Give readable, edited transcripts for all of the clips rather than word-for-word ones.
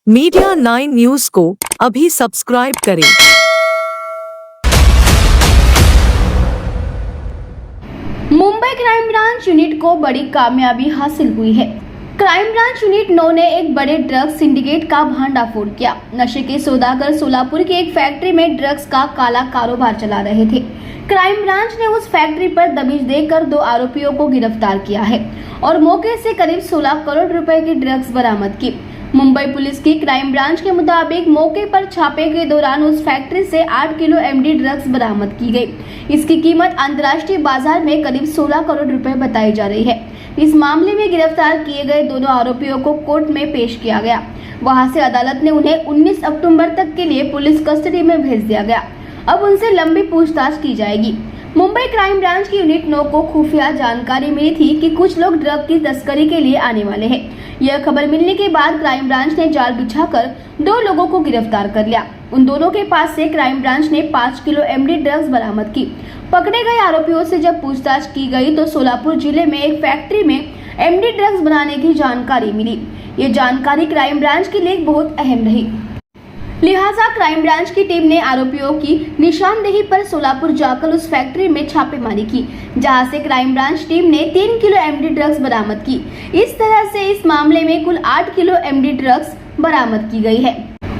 Media 9 news को अभी subscribe करें। मुंबई क्राइम ब्रांच यूनिट को बड़ी कामयाबी हासिल हुई है। क्राइम ब्रांच यूनिट 9 ने एक बड़े ड्रग्स सिंडिकेट का भंडाफोड़ किया। नशे के सौदागर सोलापुर की एक फैक्ट्री में ड्रग्स का काला कारोबार चला रहे थे। क्राइम ब्रांच ने उस फैक्ट्री पर दबिश देकर 2 आरोपियों को गिरफ्तार किया है और मौके से करीब 16 करोड़ रुपए की ड्रग्स बरामद की। मुंबई पुलिस की क्राइम ब्रांच के मुताबिक मौके पर छापे के दौरान उस फैक्ट्री से 8 किलो एमडी ड्रग्स बरामद की गई। इसकी कीमत अंतर्राष्ट्रीय बाजार में करीब 16 करोड़ रुपए बताई जा रही है। इस मामले में गिरफ्तार किए गए दोनों आरोपियों को कोर्ट में पेश किया गया। वहां से अदालत ने उन्हें 19 अक्टूबर तक के लिए पुलिस कस्टडी में भेज दिया गया। अब उनसे लंबी पूछताछ की जाएगी। मुंबई क्राइम ब्रांच की यूनिट 9 को खुफिया जानकारी मिली थी कि कुछ लोग ड्रग की तस्करी के लिए आने वाले हैं। यह खबर मिलने के बाद क्राइम ब्रांच ने जाल बिछाकर 2 लोगों को गिरफ्तार कर लिया। उन दोनों के पास से क्राइम ब्रांच ने 5 किलो एमडी ड्रग्स बरामद की। पकड़े गए आरोपियों से जब पूछताछ की गई तो सोलापुर जिले में एक फैक्ट्री में एमडी ड्रग्स बनाने की जानकारी मिली। ये जानकारी क्राइम ब्रांच के लिए बहुत अहम रही। लिहाजा क्राइम ब्रांच की टीम ने आरोपियों की निशानदेही पर सोलापुर जाकर उस फैक्ट्री में छापेमारी की, जहां से क्राइम ब्रांच टीम ने 3 किलो एमडी ड्रग्स बरामद की। इस तरह से इस मामले में कुल 8 किलो एमडी ड्रग्स बरामद की गई है।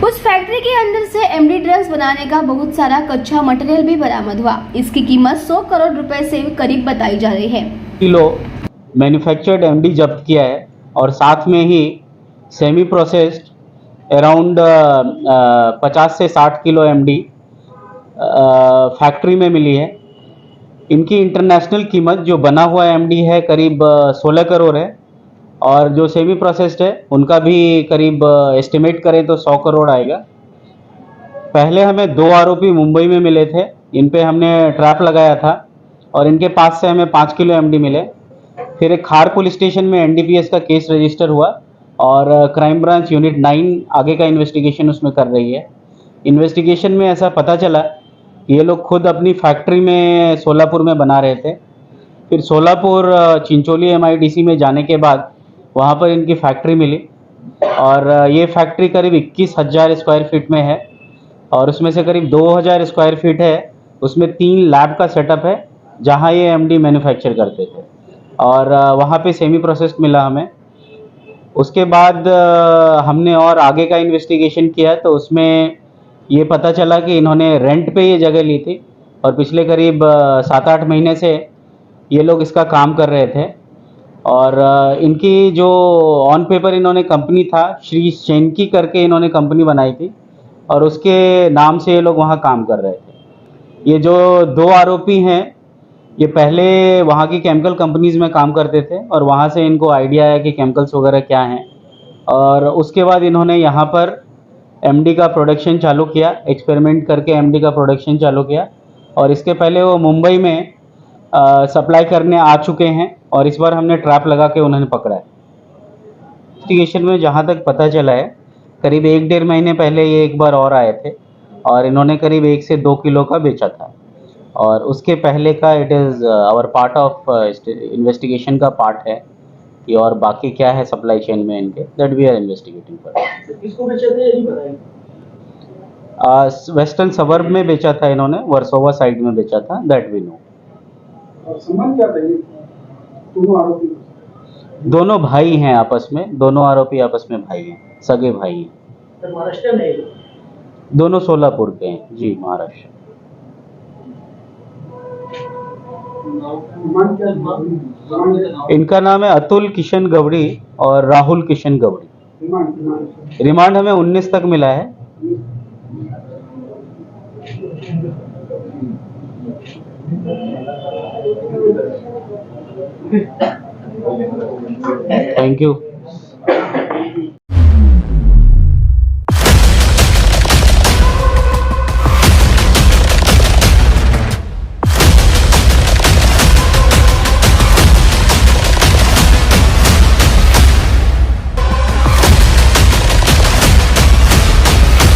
उस फैक्ट्री के अंदर से एमडी ड्रग्स बनाने का बहुत सारा कच्चा मटेरियल भी बरामद हुआ। इसकी कीमत 100 करोड़ रुपए से करीब बताई जा रही है। किलो मैन्युफैक्चर्ड एमडी जब्त किया है और साथ में ही सेमी प्रोसेस्ड अराउंड 50 से 60 किलो एमडी फैक्ट्री में मिली है। इनकी इंटरनेशनल कीमत जो बना हुआ एमडी है करीब 16 करोड़ है और जो सेमी प्रोसेस्ड है उनका भी करीब एस्टिमेट करें तो 100 करोड़ आएगा। पहले हमें 2 आरोपी मुंबई में मिले थे, इन पे हमने ट्रैप लगाया था और इनके पास से हमें 5 किलो एमडी मिले। फिर एक खार पुलिस स्टेशन में एनडीपीएस का केस रजिस्टर हुआ और क्राइम ब्रांच यूनिट 9 आगे का इन्वेस्टिगेशन उसमें कर रही है। इन्वेस्टिगेशन में ऐसा पता चला कि ये लोग खुद अपनी फैक्ट्री में सोलापुर में बना रहे थे। फिर सोलापुर चिंचोली एमआईडीसी में जाने के बाद वहाँ पर इनकी फैक्ट्री मिली और ये फैक्ट्री करीब 21,000 स्क्वायर फीट में है और उसमें से करीब 2,000 स्क्वायर फीट है उसमें 3 लैब का सेटअप है जहाँ ये एमडी मैन्युफैक्चर करते थे और वहाँ पे सेमी प्रोसेस्ड मिला हमें। उसके बाद हमने और आगे का इन्वेस्टिगेशन किया तो उसमें ये पता चला कि इन्होंने रेंट पे ये जगह ली थी और पिछले करीब 7-8 महीने से ये लोग इसका काम कर रहे थे और इनकी जो ऑन पेपर इन्होंने कंपनी था श्री शेनकी करके इन्होंने कंपनी बनाई थी और उसके नाम से ये लोग वहाँ काम कर रहे थे। ये जो 2 आरोपी हैं ये पहले वहाँ की केमिकल कंपनीज़ में काम करते थे और वहाँ से इनको आइडिया आया कि केमिकल्स वगैरह क्या हैं और उसके बाद इन्होंने यहाँ पर एमडी का प्रोडक्शन चालू किया, एक्सपेरिमेंट करके एमडी का प्रोडक्शन चालू किया और इसके पहले वो मुंबई में सप्लाई करने आ चुके हैं और इस बार हमने ट्रैप लगा के उन्होंने पकड़ा है। इन्वेस्टिगेशन में जहाँ तक पता चला है करीब 1-1.5 महीने पहले ये एक बार और आए थे और इन्होंने करीब 1 से 2 किलो का बेचा था और उसके पहले का it is our part of investigation का पार्ट है कि और बाकी क्या है सप्लाई चेन में इनके that we are investigating for. किसको बेचे थे ये नहीं पता। वेस्टर्न सबर्ब में बेचा था इन्होंने, वर्सोवा साइड में बेचा था, दैट वी नो। और संबंध क्या था ये दोनों आरोपी? दोनों भाई हैं आपस में, दोनों आरोपी आपस में भाई हैं, सगे भाई हैं। महाराष्ट्र में दोनों सोलापुर के हैं जी, महाराष्ट्र। इनका नाम है अतुल किशन गवड़ी और राहुल किशन गवड़ी। रिमांड हमें 19 तक मिला है। Thank you.